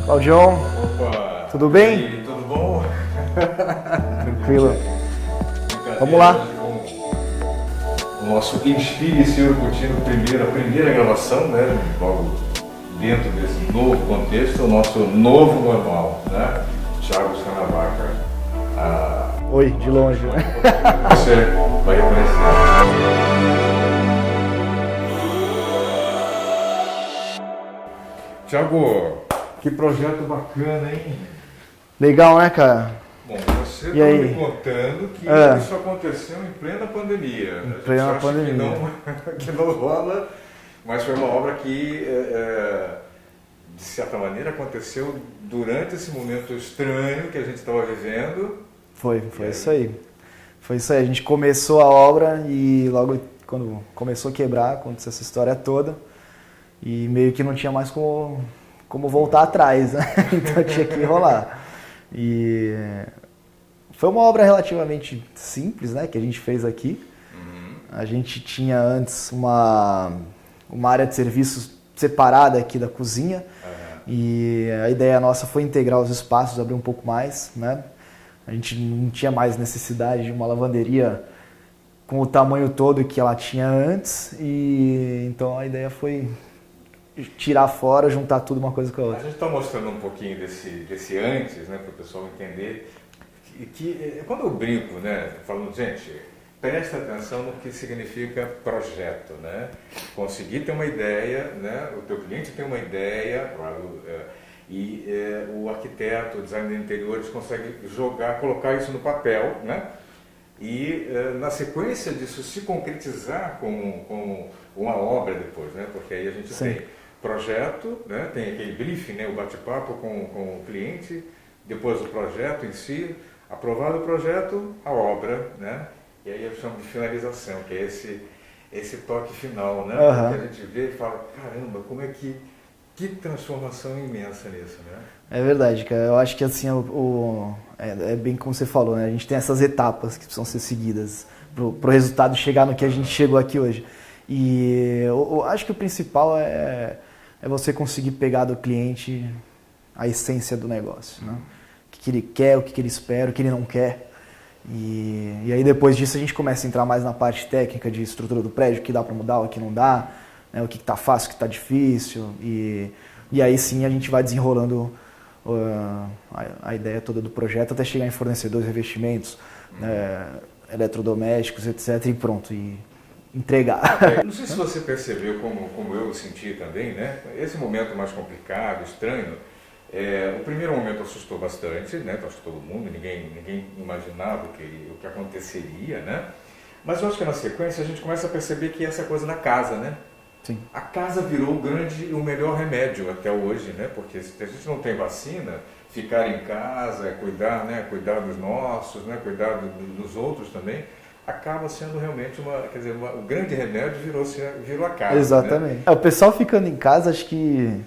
Claudião, Opa! tudo bem? E aí, tudo bom? Tranquilo. Vamos lá. O nosso Inspire-se Urcutino, a primeira gravação, né? Logo dentro desse novo contexto, o nosso novo normal, né? Thiago Scanavaca. Oi, de longe. Você vai reconhecer. Thiago, que projeto bacana, hein? Legal, né, cara? Bom, você E está aí? me contando que isso aconteceu em plena pandemia. Em plena pandemia. Que não rola, mas foi uma obra que, de certa maneira, aconteceu durante esse momento estranho que a gente estava vivendo. Foi isso aí. Foi isso aí. A gente começou a obra e logo quando começou a quebrar, aconteceu essa história toda. E meio que não tinha mais como voltar atrás, né? Então tinha que rolar. E foi uma obra relativamente simples, né? Que a gente fez aqui. A gente tinha antes uma área de serviços separada aqui da cozinha. E a ideia nossa foi integrar os espaços, abrir um pouco mais, né? A gente não tinha mais necessidade de uma lavanderia com o tamanho todo que ela tinha antes. E então a ideia foi tirar fora, juntar tudo uma coisa com a outra. A gente está mostrando um pouquinho desse antes, né, para o pessoal entender que quando eu brinco, né, falando, gente, presta atenção no que significa projeto, né? Conseguir ter uma ideia, né, o teu cliente tem uma ideia, claro, e o arquiteto, o designer de interiores consegue colocar isso no papel, né? E na sequência disso se concretizar como uma obra depois, né? Porque aí a gente tem projeto, né? Tem aquele briefing, né? O bate-papo com o cliente, depois o projeto em si, aprovado o projeto, a obra, né? E aí eu chamo de finalização, que é esse toque final, né? Que a gente vê e fala, caramba, como é que transformação imensa nisso, né? É verdade, cara. Eu acho que assim, é bem como você falou, né? A gente tem essas etapas que precisam ser seguidas pro resultado chegar no que a gente chegou aqui hoje. E eu acho que o principal é você conseguir pegar do cliente a essência do negócio, né? O que ele quer, o que ele espera, o que ele não quer. E aí depois disso a gente começa a entrar mais na parte técnica de estrutura do prédio, o que dá para mudar, o que não dá, né? O que está fácil, o que está difícil. E aí sim a gente vai desenrolando a ideia toda do projeto até chegar em fornecedores, revestimentos, eletrodomésticos, etc. E pronto, e entregar. Não sei se você percebeu como eu senti também, né? Esse momento mais complicado, estranho, o primeiro momento assustou bastante, né? Assustou todo mundo, ninguém imaginava o que aconteceria, né? Mas eu acho que na sequência a gente começa a perceber que essa coisa da casa, né? Sim. A casa virou o melhor remédio até hoje, né? Porque se a gente não tem vacina, ficar em casa, cuidar, né? Cuidar dos nossos, né? Cuidar dos outros também, acaba sendo realmente o grande remédio virou a casa. Exatamente. Né? O pessoal ficando em casa, acho que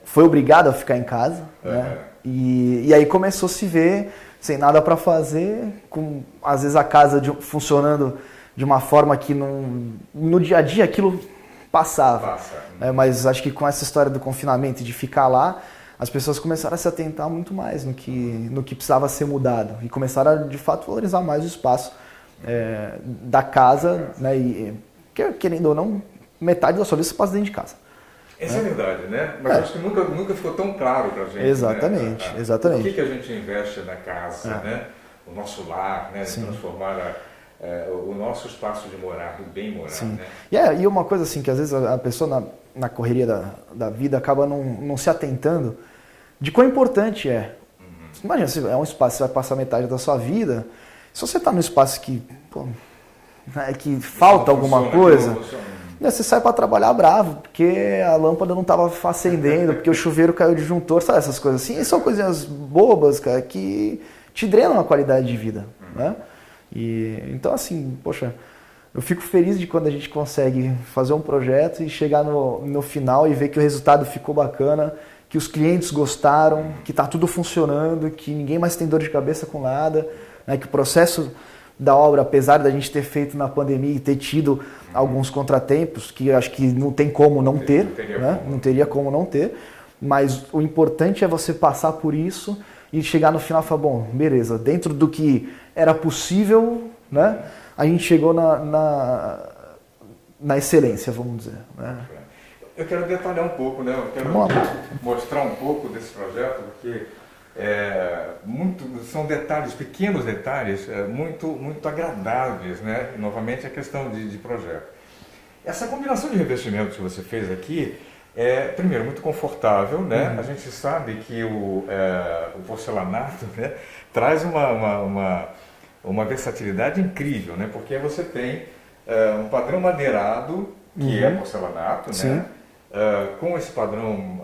foi obrigado a ficar em casa, né? E aí começou a se ver sem nada para fazer, com às vezes a casa funcionando de uma forma que no dia a dia aquilo passava. Mas acho que com essa história do confinamento e de ficar lá, as pessoas começaram a se atentar muito mais no que precisava ser mudado e começaram a, de fato, valorizar mais o espaço da casa, né? E, querendo ou não, metade da sua vida você passa dentro de casa. Essa é verdade, né? Mas acho que nunca ficou tão claro pra gente. Exatamente, né? exatamente. O que a gente investe na casa, né? O nosso lar, né? De transformar o nosso espaço de morar, do bem morar. Sim. Né? E uma coisa assim, que às vezes a pessoa na correria da vida acaba não se atentando de quão importante é. Imagina, se é um espaço que você vai passar metade da sua vida, se você está num espaço que falta alguma coisa, você sai para trabalhar bravo, porque a lâmpada não estava acendendo, porque o chuveiro caiu de disjuntor, sabe, essas coisas assim. E são coisinhas bobas, cara, que te drenam a qualidade de vida, né? E, então, assim, poxa, eu fico feliz de quando a gente consegue fazer um projeto e chegar no final e ver que o resultado ficou bacana, que os clientes gostaram, que está tudo funcionando, que ninguém mais tem dor de cabeça com nada, né, que o processo da obra, apesar da gente ter feito na pandemia e ter tido alguns contratempos, que eu acho que não tem como não ter, né? Não teria como não ter, mas o importante é você passar por isso e chegar no final e falar, bom, beleza, dentro do que era possível, né, a gente chegou na excelência, vamos dizer. Né? Eu quero detalhar um pouco, né? Eu quero mostrar um pouco desse projeto, porque são detalhes, pequenos detalhes, muito agradáveis, né? Novamente a questão de projeto. Essa combinação de revestimentos que você fez aqui é, primeiro, muito confortável, né? A gente sabe que o porcelanato, né, traz uma versatilidade incrível, né? Porque você tem um padrão madeirado, que é porcelanato, né? Com esse padrão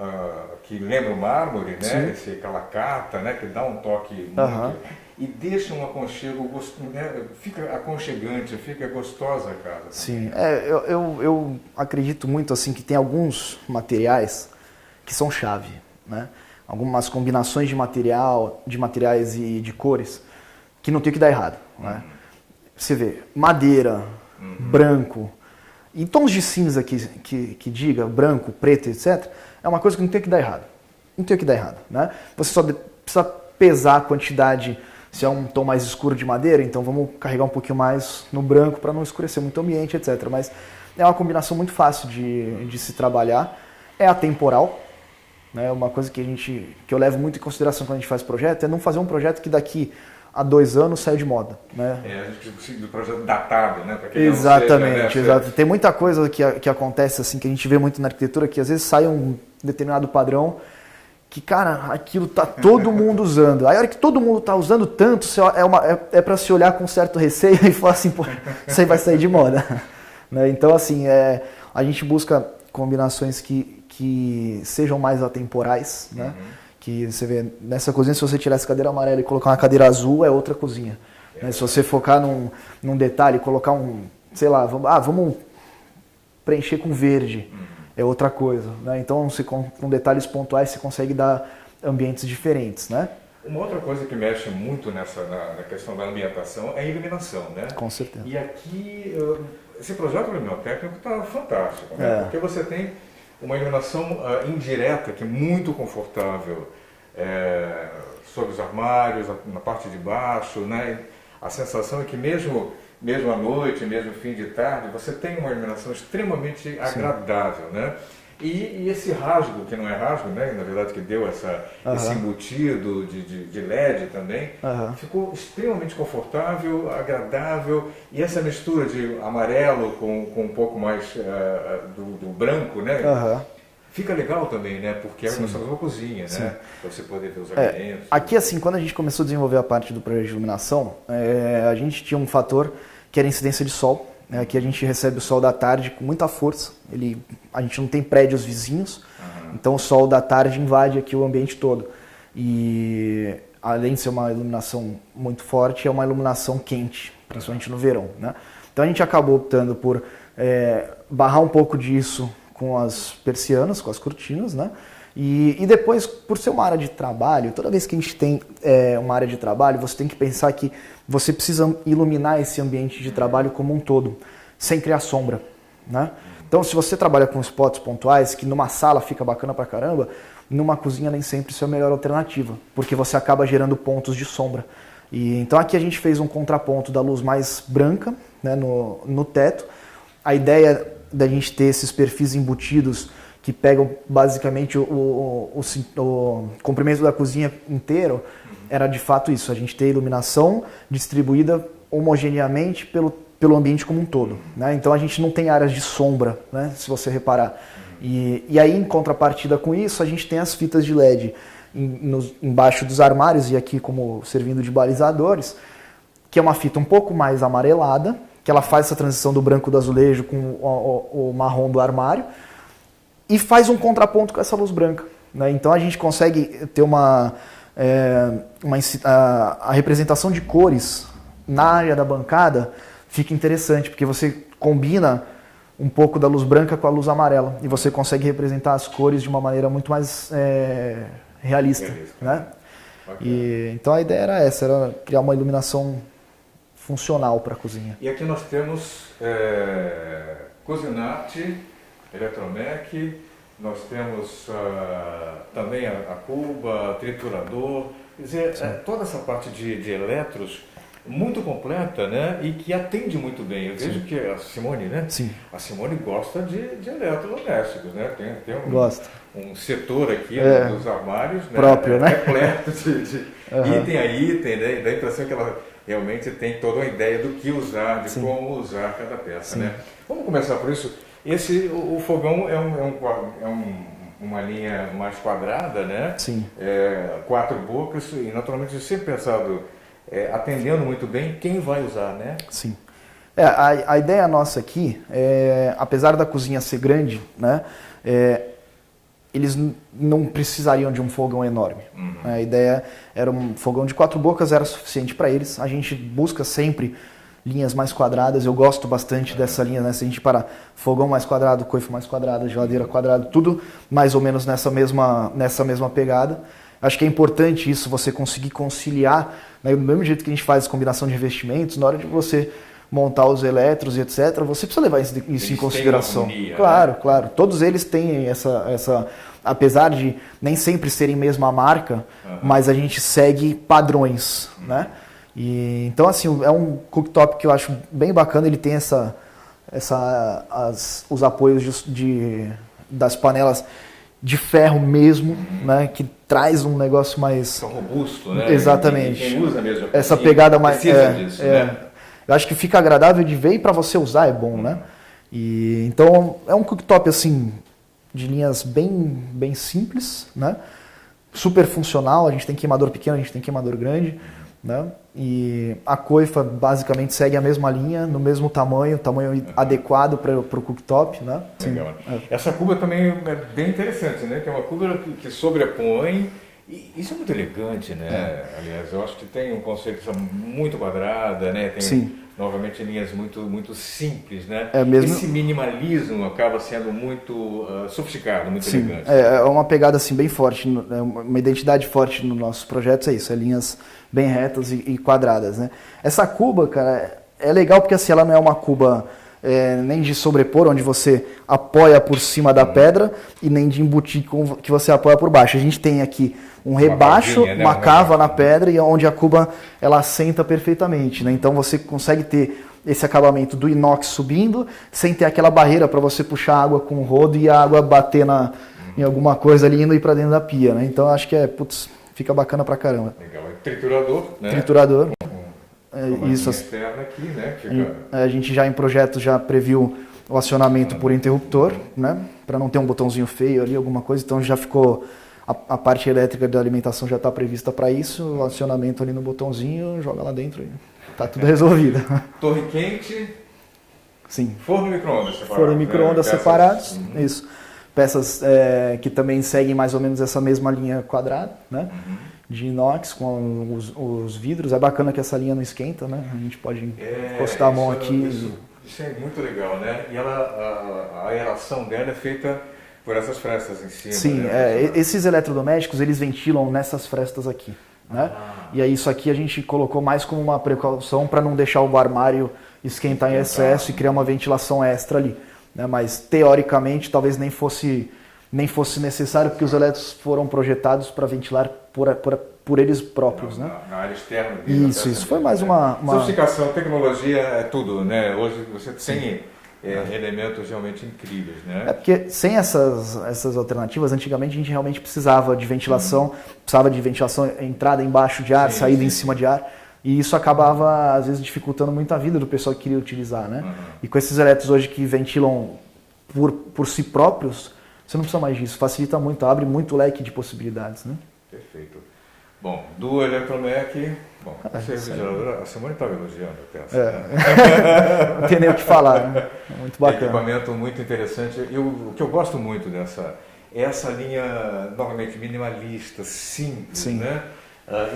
que lembra o mármore, né? Esse calacata, né? Que dá um toque muito... E deixa um aconchego, né? Fica aconchegante, fica gostosa a casa. Sim, eu acredito muito assim que tem alguns materiais que são chave, né? Algumas combinações de materiais e de cores que não tem que dar errado, né? Você vê, madeira, branco, e tons de cinza que diga, branco, preto, etc., é uma coisa que não tem que dar errado. Não tem que dar errado, né? Você só precisa pesar a quantidade. Se é um tom mais escuro de madeira, então vamos carregar um pouquinho mais no branco para não escurecer muito o ambiente, etc. Mas é uma combinação muito fácil de se trabalhar. É atemporal, né? Uma coisa que eu levo muito em consideração quando a gente faz projeto é não fazer um projeto que daqui a 2 anos saia de moda. Né? A gente precisa do projeto datado, né? Pra que exatamente, seja, né? exato. Tem muita coisa que acontece assim, que a gente vê muito na arquitetura, que às vezes sai um determinado padrão que, cara, aquilo tá todo mundo usando. Aí a hora que todo mundo tá usando tanto, é para se olhar com certo receio e falar assim, pô, isso aí vai sair de moda. Né? Então, assim, a gente busca combinações que sejam mais atemporais, né? Que você vê, nessa cozinha, se você tirar essa cadeira amarela e colocar uma cadeira azul, é outra cozinha. Né? Se você focar num detalhe, colocar vamos preencher com verde. É outra coisa, né? Então, com detalhes pontuais, você consegue dar ambientes diferentes, né? Uma outra coisa que mexe muito na questão da ambientação é a iluminação, né? Com certeza. E aqui, esse projeto luminotécnico está fantástico, né? Porque você tem uma iluminação indireta que é muito confortável sobre os armários, na parte de baixo, né? A sensação é que mesmo à noite, mesmo fim de tarde, você tem uma iluminação extremamente agradável, né? E esse rasgo, que não é rasgo, né? Na verdade que deu esse embutido de LED também, ficou extremamente confortável, agradável, e essa mistura de amarelo com um pouco mais do branco, né? Fica legal também, né? Porque nós estamos numa cozinha, né? Para você poder ver os alimentos. Aqui, assim, quando a gente começou a desenvolver a parte do projeto de iluminação, a gente tinha um fator que era a incidência de sol. Aqui a gente recebe o sol da tarde com muita força. A gente não tem prédios vizinhos, então o sol da tarde invade aqui o ambiente todo. E além de ser uma iluminação muito forte, é uma iluminação quente, principalmente no verão, né? Então a gente acabou optando por barrar um pouco disso com as persianas, com as cortinas, né? E depois, por ser uma área de trabalho, toda vez que a gente tem uma área de trabalho, você tem que pensar que você precisa iluminar esse ambiente de trabalho como um todo, sem criar sombra, né? Então, se você trabalha com spots pontuais, que numa sala fica bacana pra caramba, numa cozinha nem sempre isso é a melhor alternativa, porque você acaba gerando pontos de sombra. Então aqui a gente fez um contraponto da luz mais branca, né, no teto. A ideia da gente ter esses perfis embutidos que pegam basicamente o comprimento da cozinha inteiro, era de fato isso, a gente ter iluminação distribuída homogeneamente pelo ambiente como um todo, né? Então a gente não tem áreas de sombra, né, se você reparar. E aí, em contrapartida com isso, a gente tem as fitas de LED embaixo dos armários e aqui como servindo de balizadores, que é uma fita um pouco mais amarelada, que ela faz essa transição do branco do azulejo com o marrom do armário e faz um contraponto com essa luz branca, né? Então a gente consegue ter a representação de cores na área da bancada fica interessante, porque você combina um pouco da luz branca com a luz amarela e você consegue representar as cores de uma maneira muito mais realista, né? Então a ideia era essa, era criar uma iluminação funcional para a cozinha. E aqui nós temos Cuisinart, Eletromec, nós temos também a cuba, triturador, quer dizer, toda essa parte de eletros muito completa, né? E que atende muito bem. Eu vejo que a Simone, né? Sim. A Simone gosta de eletrodomésticos, né? Tem um setor aqui dos armários, né? Próprio, né? Repleto de item a item, né? Dá a impressão que ela realmente tem toda uma ideia do que usar, de como usar cada peça, né? Vamos começar por isso. O fogão é uma linha mais quadrada, né? Sim. 4 bocas e naturalmente eu sempre pensado atendendo muito bem quem vai usar, né? Sim. A ideia nossa aqui, apesar da cozinha ser grande, né? Eles não precisariam de um fogão enorme. A ideia era um fogão de 4 bocas, era suficiente para eles. A gente busca sempre linhas mais quadradas, eu gosto bastante dessa linha, né? Se a gente parar fogão mais quadrado, coifa mais quadrada, geladeira quadrada, tudo mais ou menos nessa mesma pegada. Acho que é importante isso, você conseguir conciliar, né? Do mesmo jeito que a gente faz combinação de investimentos, na hora de você montar os eletros e etc., você precisa levar isso em consideração. Harmonia, claro, né? Claro. Todos eles têm essa apesar de nem sempre serem mesma marca, mas a gente segue padrões, né? E, então, assim, é um cooktop que eu acho bem bacana, ele tem os apoios das panelas de ferro mesmo, né, que traz um negócio mais... São robusto, né? Exatamente. Quem usa mesmo. Essa pegada mais... Precisa disso, né? Eu acho que fica agradável de ver e para você usar é bom, né? E, então, é um cooktop, assim, de linhas bem simples, né? Super funcional, a gente tem queimador pequeno, a gente tem queimador grande, né? E a coifa basicamente segue a mesma linha, no mesmo tamanho adequado para o cooktop, né? Legal. Essa cuba também é bem interessante, né? Que é uma cuba que sobrepõe, e isso é muito elegante, né? Aliás, eu acho que tem um conceito muito quadrada, né? Tem novamente linhas muito simples, né? Esse minimalismo acaba sendo muito sofisticado, muito elegante. É uma pegada assim bem forte, uma identidade forte nos nossos projetos, é isso, linhas bem retas e quadradas, né? Essa cuba, cara, é legal porque assim, ela não é uma cuba nem de sobrepor, onde você apoia por cima da pedra, e nem de embutir que você apoia por baixo. A gente tem aqui um rebaixo, uma cava na pedra, e onde a cuba ela assenta perfeitamente, né? Então você consegue ter esse acabamento do inox subindo, sem ter aquela barreira para você puxar água com o rodo e a água bater em alguma coisa ali indo ir para dentro da pia, né? Então acho que fica bacana pra caramba. Legal. Triturador, né? Triturador. Isso. Externa aqui, né? A gente já em projeto já previu o acionamento por interruptor, né? Para não ter um botãozinho feio ali, alguma coisa. Então já ficou a parte elétrica da alimentação já está prevista para isso. O acionamento ali no botãozinho, joga lá dentro e tá tudo resolvido. Torre quente. Sim. Forno e micro-ondas separados. Forno e micro-ondas separados. Isso. Peças que também seguem mais ou menos essa mesma linha quadrada, né? De inox com os vidros. É bacana que essa linha não esquenta, né? A gente pode encostar a mão aqui. Isso é muito legal, né? E a aeração dela é feita por essas frestas em cima. Sim, né? Esses eletrodomésticos, eles ventilam nessas frestas aqui, né? E aí isso aqui a gente colocou mais como uma precaução para não deixar o armário esquentar em excesso e criar uma ventilação extra ali, né? Mas teoricamente talvez nem fosse necessário, porque os elétricos foram projetados para ventilar por eles próprios, né? Na área externa. Isso foi mais uma... Sofisticação, tecnologia é tudo, né? Hoje você tem elementos realmente incríveis, né? É porque sem essas alternativas, antigamente a gente realmente precisava de ventilação, entrada embaixo de ar, saída em cima de ar, e isso acabava às vezes dificultando muito a vida do pessoal que queria utilizar, né? E com esses elétricos hoje que ventilam por si próprios, você não precisa mais disso, facilita muito, abre muito leque de possibilidades, né? Perfeito. Bom, do Eletromec, a Simone estava elogiando, eu penso. Né? Não tem nem o que falar, né? É muito bacana. Equipamento muito interessante. O que eu gosto muito essa linha, novamente, minimalista, simples, né?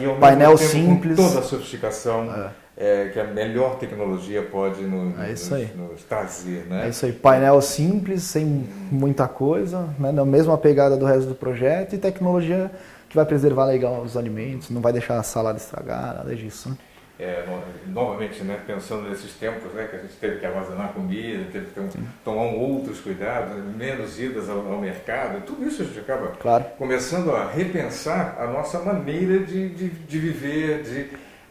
E ao painel mesmo tempo, simples. Com toda a sofisticação que a melhor tecnologia pode nos trazer, né? É isso aí, painel simples, sem muita coisa, né? Na mesma pegada do resto do projeto, e tecnologia que vai preservar legal os alimentos, não vai deixar a salada estragar, nada disso. Né? novamente, né, pensando nesses tempos, né, que a gente teve que armazenar comida, teve que tomar outros cuidados, menos idas ao mercado, tudo isso a gente acaba começando a repensar a nossa maneira de viver,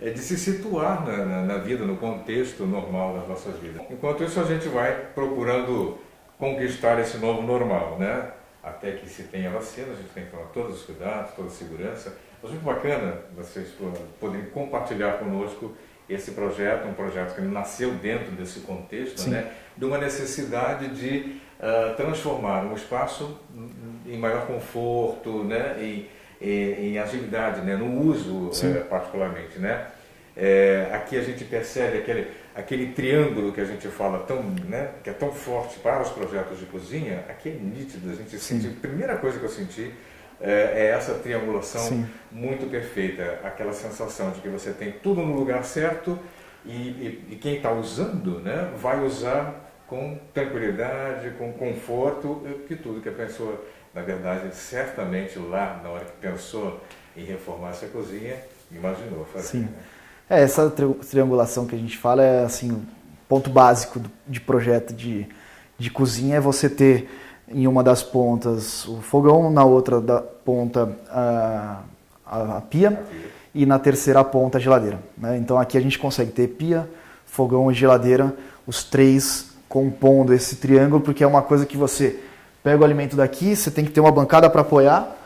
de se situar na vida, no contexto normal das nossas vidas. Enquanto isso, a gente vai procurando conquistar esse novo normal, né? Até que se tenha vacina, a gente tem que tomar todos os cuidados, toda a segurança. Mas muito bacana vocês poderem compartilhar conosco esse projeto, um projeto que nasceu dentro desse contexto, né? De uma necessidade de transformar um espaço em maior conforto, né? Em agilidade, né? No uso particularmente, né? Aqui a gente percebe aquele triângulo que a gente fala tão, né? Que é tão forte para os projetos de cozinha. Aqui é nítido, a gente sente. A primeira coisa que eu senti é essa triangulação muito perfeita, aquela sensação de que você tem tudo no lugar certo e quem está usando, né? Vai usar com tranquilidade, com conforto, que tudo que a pessoa, na verdade, certamente lá, na hora que pensou em reformar essa cozinha, imaginou fazer. Né? Essa triangulação que a gente fala é assim, o ponto básico de projeto de cozinha é você ter em uma das pontas o fogão, na outra da ponta a pia e na terceira ponta a geladeira. Né? Então aqui a gente consegue ter pia, fogão e geladeira, os três compondo esse triângulo, porque é uma coisa que você pega o alimento daqui, você tem que ter uma bancada para apoiar,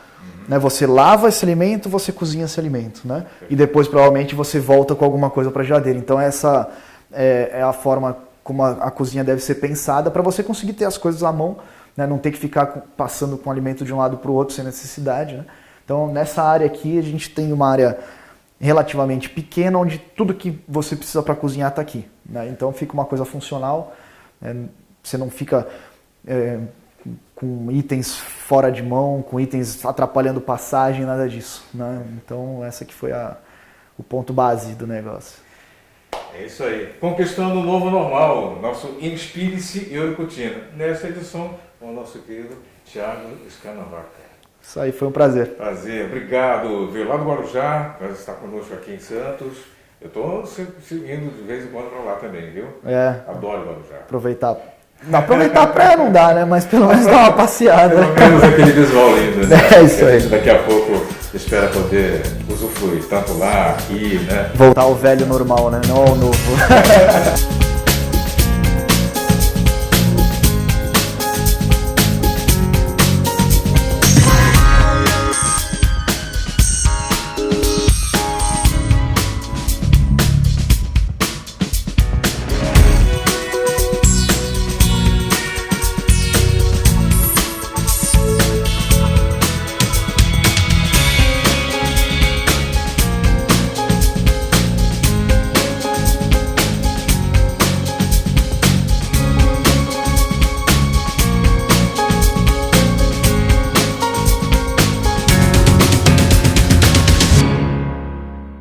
né? Você lava esse alimento, você cozinha esse alimento, né? E depois provavelmente você volta com alguma coisa para a geladeira. Então essa é a forma como a cozinha deve ser pensada para você conseguir ter as coisas à mão, né? Não ter que ficar passando com o alimento de um lado para o outro sem necessidade, né? Então nessa área aqui a gente tem uma área relativamente pequena onde tudo que você precisa para cozinhar está aqui, né? Então fica uma coisa funcional, você não fica com itens fora de mão, com itens atrapalhando passagem, nada disso, né? Então essa que foi o ponto base do negócio. É isso aí. Conquistando o novo normal, nosso Inspire-se e Ouricutina. Nessa edição, com o nosso querido Thiago Scanavaca. Isso aí, foi um prazer. Prazer, obrigado. Veio lá do Guarujá, vai estar conosco aqui em Santos. Eu estou indo de vez em quando para lá também, viu? Adoro o Guarujá. Aproveitar. Não, aproveitar a praia não dá, né? Mas pelo menos dar uma passeada. Pelo menos aquele visual lindo, né? É isso aí. Daqui a pouco espera poder usufruir, tanto lá, aqui, né? Voltar ao velho normal, né? Não ao novo.